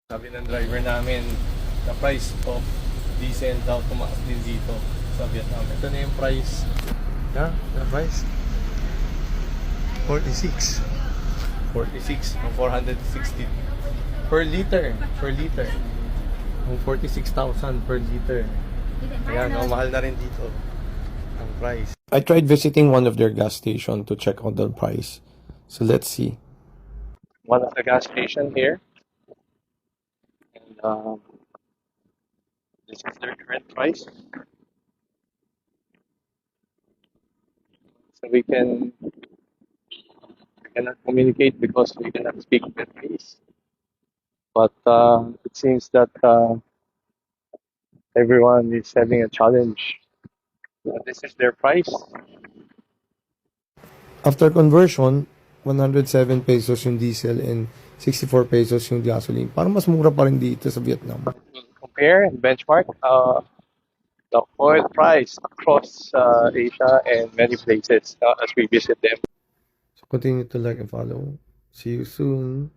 Sabi ng driver namin, the price of diesel daw tumaas din dito sa Vietnam. Ito na yung price. Yeah, the price. 46. 46 ng 460 per liter. Per liter. Yung 46,000 per liter. Ayan, mahal na rin dito ang price. I tried visiting one of their gas station to check out the price. So let's see. One of the gas station here. And this is their current price. So we cannot communicate because we cannot speak Vietnamese. But it seems that everyone is having a challenge. This is their price. After conversion, 107 pesos yung diesel and 64 pesos yung gasoline. Parang mas mura pa rin dito sa Vietnam. Compare and benchmark the oil price across Asia and many places as we visit them. So continue to like and follow. See you soon.